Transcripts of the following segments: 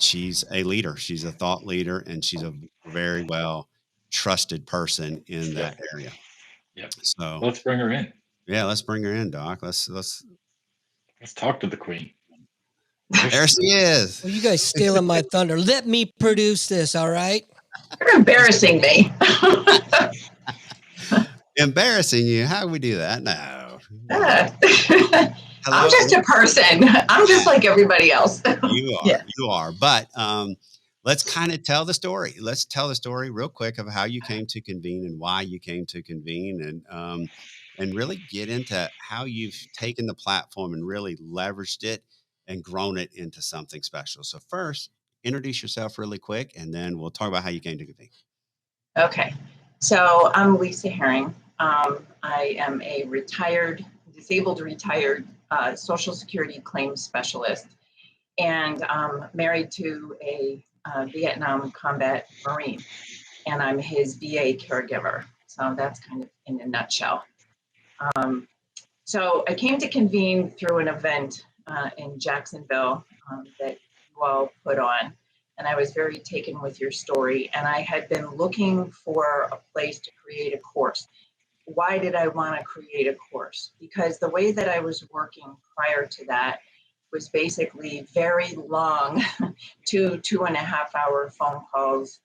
she's a leader. She's a thought leader, and she's a very well trusted person in that area. Yep. So let's bring her in. Yeah, let's bring her in, Doc. Let's talk to the queen. There she is. Well, you guys stealing my thunder. Let me produce this, all right? You're embarrassing me. Embarrassing you? How do we do that? No. I'm just a person. I'm just like everybody else. You are. You are. But let's kind of tell the story. Let's tell the story real quick of how you came to Convene and why you came to Convene, and really get into how you've taken the platform and really leveraged it and grown it into something special. So first, introduce yourself really quick, and then we'll talk about how you came to Convene. Okay. So I'm Lisa Hiering. I am a disabled retired Social Security claims specialist, and I'm married to a Vietnam combat Marine, and I'm his VA caregiver. So that's kind of in a nutshell. So I came to Convene through an event in Jacksonville that you all put on, and I was very taken with your story, and I had been looking for a place to create a course. Why did I want to create a course? Because the way that I was working prior to that was basically very long 2.5 hour phone calls,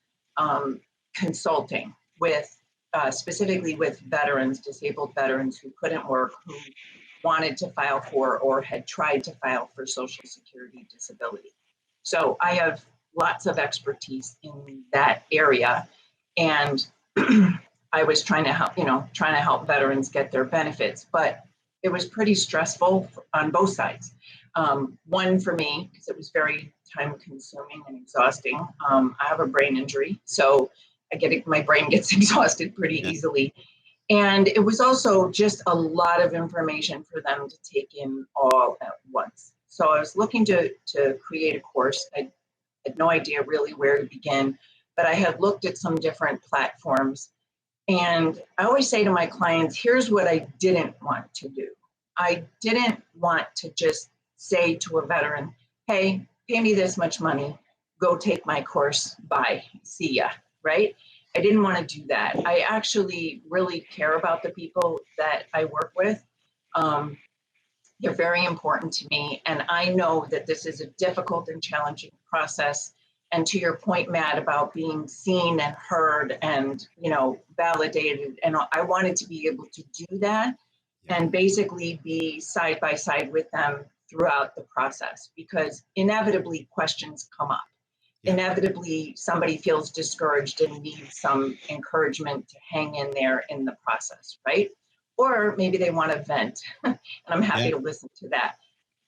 consulting with specifically with veterans, disabled veterans who couldn't work, who wanted to file for or had tried to file for Social Security disability. So I have lots of expertise in that area, and I was trying to help veterans get their benefits, but it was pretty stressful on both sides. One for me, because it was very time consuming and exhausting. I have a brain injury, so my brain gets exhausted pretty easily. And it was also just a lot of information for them to take in all at once. So I was looking to create a course. I had no idea really where to begin, but I had looked at some different platforms. And I always say to my clients, here's what I didn't want to do. I didn't want to just say to a veteran, hey, pay me this much money, go take my course, bye, see ya, right? I didn't want to do that. I actually really care about the people that I work with. They're very important to me. And I know that this is a difficult and challenging process. And to your point, Matt, about being seen and heard and, validated, and I wanted to be able to do that and basically be side by side with them throughout the process, because inevitably questions come up. Inevitably, somebody feels discouraged and needs some encouragement to hang in there in the process, right? Or maybe they want to vent, and I'm happy to listen to that.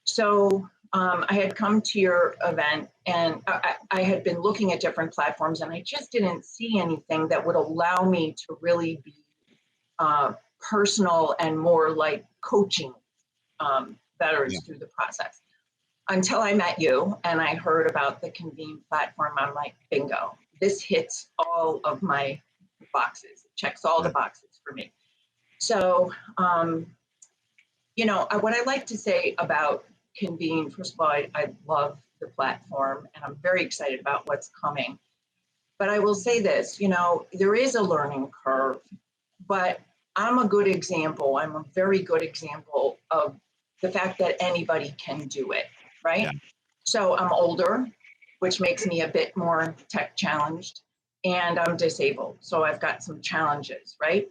So I had come to your event, and I had been looking at different platforms, and I just didn't see anything that would allow me to really be personal and more like coaching veterans through the process. Until I met you and I heard about the Convene platform, I'm like, bingo, this hits all of my boxes, it checks all the boxes for me. So, what I like to say about Convene, first of all, I love the platform and I'm very excited about what's coming. But I will say this, there is a learning curve, but I'm a good example. I'm a very good example of the fact that anybody can do it, right? Yeah. So I'm older, which makes me a bit more tech challenged, and I'm disabled. So I've got some challenges, right?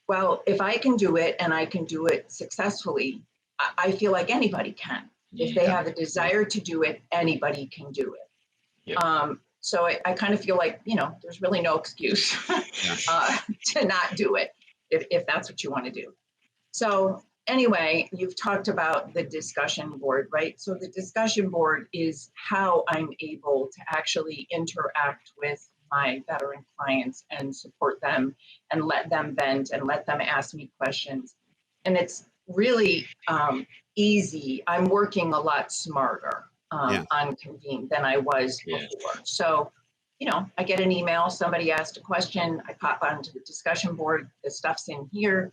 Well, if I can do it and I can do it successfully, I feel like anybody can. If they have a desire to do it, anybody can do it. Yeah. So I kind of feel like, there's really no excuse to not do it if that's what you want to do. So anyway, you've talked about the discussion board, right? So the discussion board is how I'm able to actually interact with my veteran clients and support them and let them vent and let them ask me questions. And it's really easy. I'm working a lot smarter on Convene than I was before. So, I get an email, somebody asked a question, I pop onto the discussion board, the stuff's in here,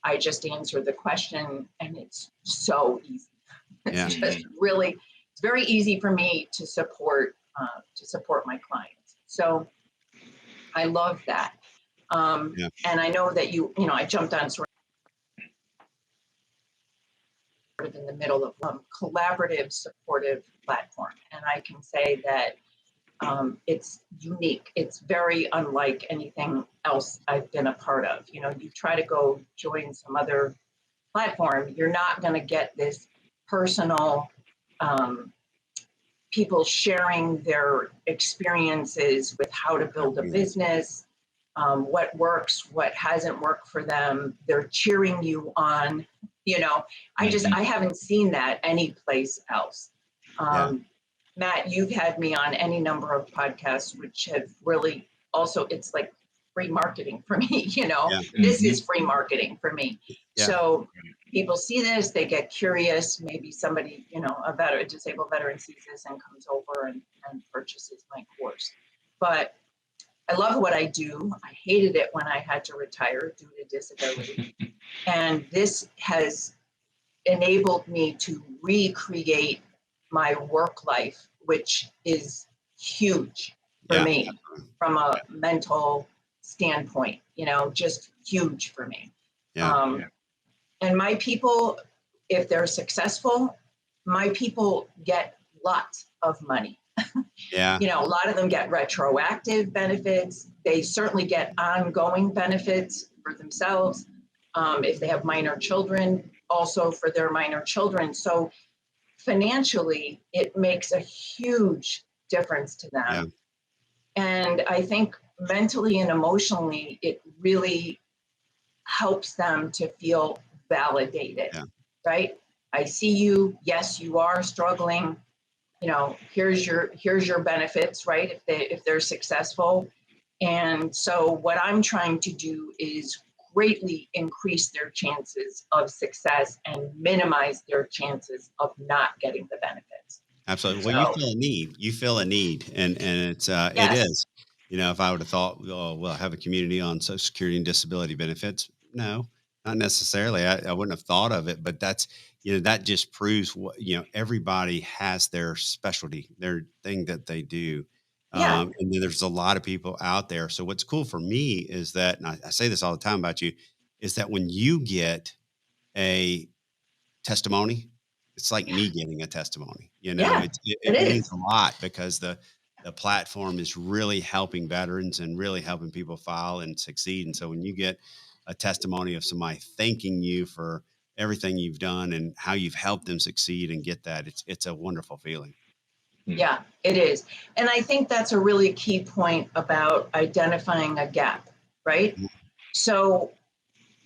I just answer the question, and it's so easy. It's just really, it's very easy for me to support to support my clients. So I love that. Yeah. And I know that I jumped on sort of in the middle of collaborative, supportive platform. And I can say that it's unique. It's very unlike anything else I've been a part of. You try to go join some other platform, you're not going to get this personal people sharing their experiences with how to build a business, what works, what hasn't worked for them. They're cheering you on. I haven't seen that anyplace else. Yeah. Matt, you've had me on any number of podcasts, which have really also, it's like free marketing for me. Yeah. This is free marketing for me. Yeah. So people see this, they get curious. Maybe somebody, a disabled veteran sees this and comes over and purchases my course. But I love what I do. I hated it when I had to retire due to disability. And this has enabled me to recreate my work life, which is huge for me from a mental standpoint, just huge for me. Yeah. And my people, if they're successful, my people get lots of money. Yeah. A lot of them get retroactive benefits. They certainly get ongoing benefits for themselves. If they have minor children, also for their minor children. So financially, it makes a huge difference to them. Yeah. And I think mentally and emotionally, it really helps them to feel validated, right? I see you. Yes, you are struggling. Here's your benefits, right? If they're successful. And so what I'm trying to do is greatly increase their chances of success and minimize their chances of not getting the benefits. Absolutely. Well, you feel a need. You feel a need, and it's it Yes. is. If I would have thought, oh, we'll have a community on Social Security and disability benefits. No, not necessarily. I wouldn't have thought of it, but that's that just proves what everybody has their specialty, their thing that they do. Yeah. And then there's a lot of people out there. So what's cool for me is that, and I say this all the time about you, is that when you get a testimony, it's like me getting a testimony. Yeah, It means a lot because the platform is really helping veterans and really helping people file and succeed. And so when you get a testimony of somebody thanking you for everything you've done and how you've helped them succeed and get that, it's a wonderful feeling. Yeah, it is. And I think that's a really key point about identifying a gap, right? Mhm. So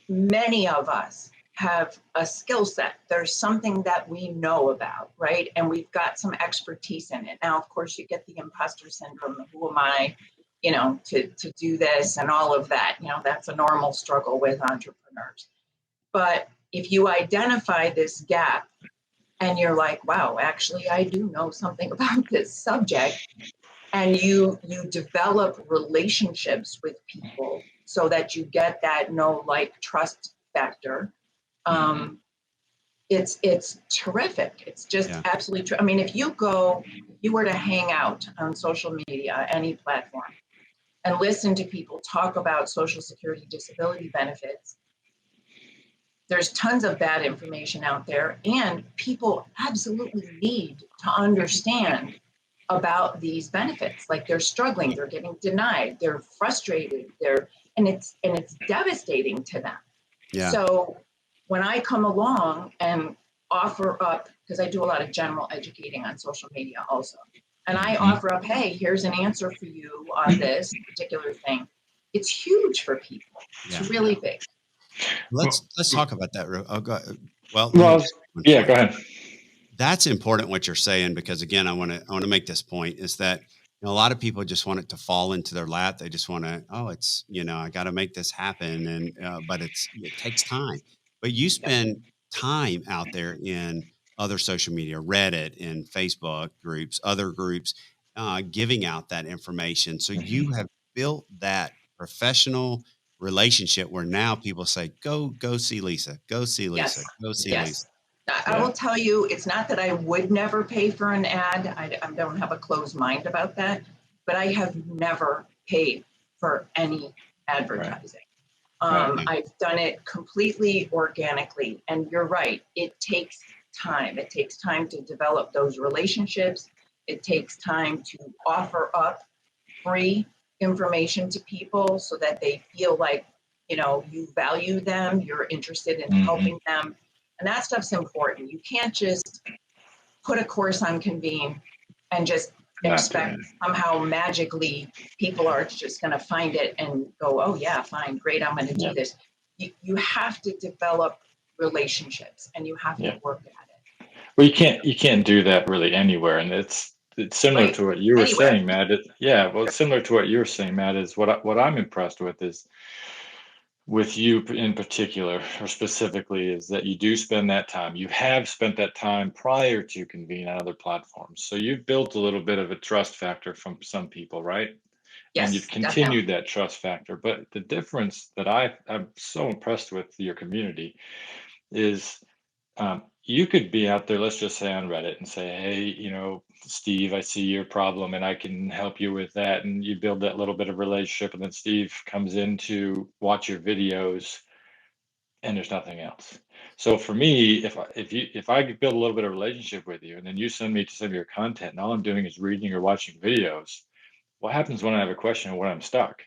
many of us have a skill set. There's something that we know about, right? And we've got some expertise in it. Now, of course, you get the imposter syndrome. Who am I, to do this and all of that? That's a normal struggle with entrepreneurs. But if you identify this gap and you're like, wow, actually, I do know something about this subject, and you develop relationships with people so that you get that know, like, trust factor. It's terrific. It's just absolutely true. I mean, if you were to hang out on social media, any platform, and listen to people talk about Social Security disability benefits, there's tons of bad information out there, and people absolutely need to understand about these benefits. Like, they're struggling, they're getting denied, they're frustrated, and it's devastating to them. Yeah. So when I come along and offer up, because I do a lot of general educating on social media also, and I offer up, hey, here's an answer for you on this particular thing, it's huge for people. It's really big. Let's talk about that. Well, go ahead. That's important what you're saying, because again, I want to make this point is that a lot of people just want it to fall into their lap. They just want to, it's, I got to make this happen. And, but it takes time, but you spend time out there in other social media, Reddit and Facebook groups, other groups, giving out that information. So you have built that professional relationship where now people say, go see Lisa, go see Lisa, go see Lisa. I will tell you, it's not that I would never pay for an ad. I don't have a closed mind about that, but I have never paid for any advertising. Right. I've done it completely organically. And you're right, it takes time. It takes time to develop those relationships. It takes time to offer up free information to people so that they feel like, you value them, you're interested in helping them. And that stuff's important. You can't just put a course on Convene and just expect somehow magically people are just going to find it and go, oh yeah, fine, great, I'm going to do this. You have to develop relationships and you have to work at it. Well, you can't do that really anywhere, and it's similar to what you were saying, Matt. It's similar to what you were saying, Matt. Is what I'm impressed with is with you in particular, or specifically, is that you do spend that time. You have spent that time prior to Convene on other platforms, so you've built a little bit of a trust factor from some people, right? Yes, and you've continued that trust factor. But the difference that I'm so impressed with your community is you could be out there, let's just say on Reddit, and say, hey, Steve, I see your problem and I can help you with that. And you build that little bit of relationship, and then Steve comes in to watch your videos and there's nothing else. So for me, if I could build a little bit of relationship with you and then you send me to some of your content and all I'm doing is reading or watching videos, what happens when I have a question or when I'm stuck?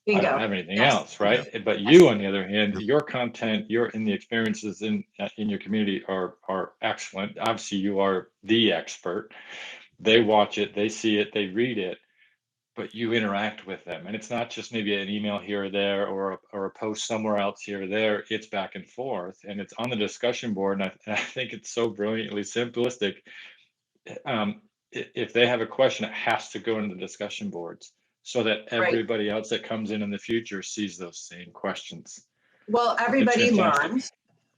Bingo. I don't have anything else, right? But you, on the other hand, your content, the experiences in your community are excellent. Obviously, you are the expert. They watch it, they see it, they read it, but you interact with them, and it's not just maybe an email here or there, or a post somewhere else here or there. It's back and forth, and it's on the discussion board. And I think it's so brilliantly simplistic. If they have a question, it has to go into the discussion boards so that everybody else that comes in the future sees those same questions. Well, everybody learns.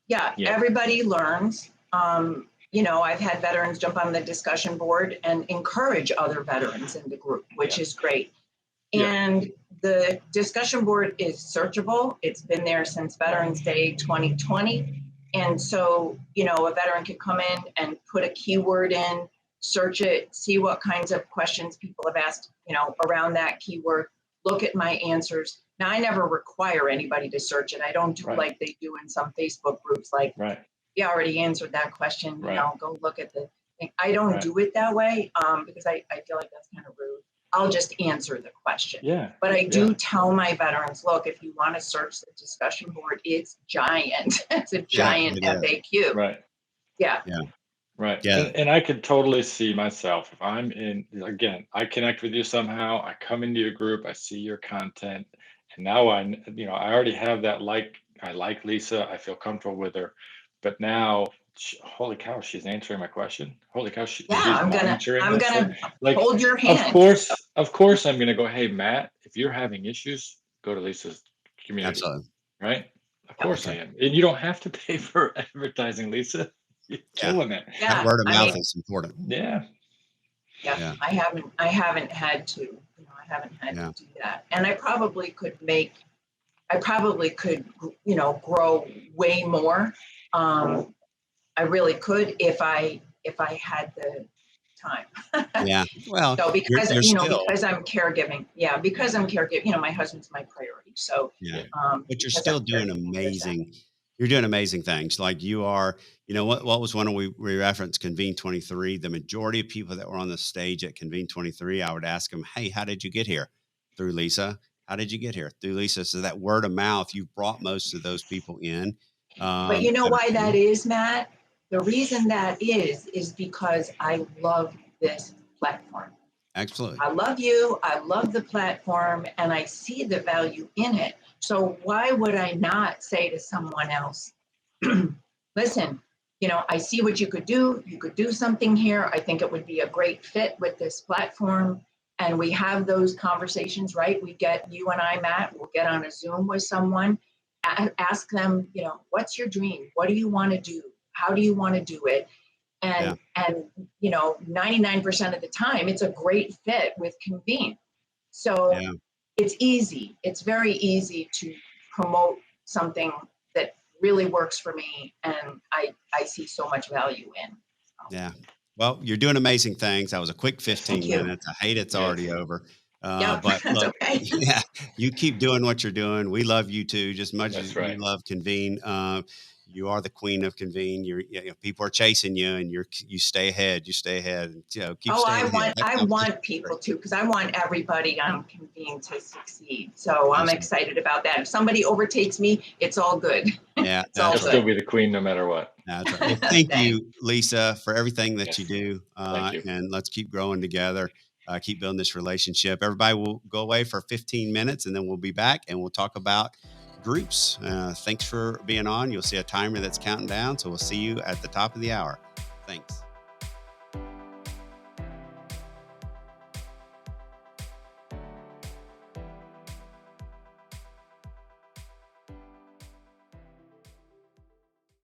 Yeah, everybody learns. I've had veterans jump on the discussion board and encourage other veterans in the group, which is great. And the discussion board is searchable. It's been there since Veterans Day 2020. And so, a veteran could come in and put a keyword in, search it, see what kinds of questions people have asked, around that keyword, look at my answers. Now, I never require anybody to search it. I don't do like they do in some Facebook groups, like, you already answered that question, go look at the thing. I don't do it that way because I feel like that's kind of rude. I'll just answer the question. But I do tell my veterans, look, if you want to search the discussion board, it's giant. It's a giant FAQ. Right. And I could totally see myself if I'm in, again, I connect with you somehow, I come into your group, I see your content, and now I already have that, I like Lisa, I feel comfortable with her, but now, holy cow, she's answering my question. Holy cow, she's monitoring. I'm gonna hold your hand. Of course, I'm gonna go, hey, Matt, if you're having issues, go to Lisa's community. Absolutely. Right? Of course I am. And you don't have to pay for advertising, Lisa. You're killing it. That word of mouth is important. Yeah. I haven't had to. I haven't had to do that, and I probably could, grow way more. I really could if I had the time. Well, so because because I'm caregiving. Because I'm caregiving. My husband's my priority. So but you're still doing amazing. You're doing amazing things. Like you are, what was one we referenced Convene 23. The majority of people that were on the stage at Convene 23, I would ask them, hey, how did you get here? Through Lisa. How did you get here? Through Lisa. So that word of mouth, you've brought most of those people in. But you know why that is, Matt? The reason that is because I love this platform. Absolutely. I love you. I love the platform, and I see the value in it. So why would I not say to someone else, listen, I see what you could do. You could do something here. I think it would be a great fit with this platform. And we have those conversations, right? You and I, Matt, we'll get on a Zoom with someone, ask them, what's your dream? What do you want to do? How do you want to do it? And 99% of the time, it's a great fit with Convene. So it's easy. It's very easy to promote something that really works for me, and I see so much value in. So, Yeah. Well, you're doing amazing things. That was a quick Yes. 15 thank you. minutes. I hate it's already Yes. over. Yep, But that's look, okay. yeah, you keep doing what you're doing. We love you too, just as much as That's you right. love Convene. You are the queen of Convene. People are chasing you, and you stay ahead. You stay ahead, and keep Oh, staying ahead. That I competition want is great. people to, because I want everybody on Convene to succeed. So I'm Absolutely. excited about that. If somebody overtakes me, it's all good. Yeah, It's all You'll that's still right. good. be the queen no matter what. That's right. Well, thank Thanks. you, Lisa, for everything that you Yes. do. Thank you. And let's keep growing together, keep building this relationship. Everybody will go away for 15 minutes and then we'll be back and we'll talk about groups. Thanks for being on. You'll see a timer that's counting down. So we'll see you at the top of the hour. Thanks.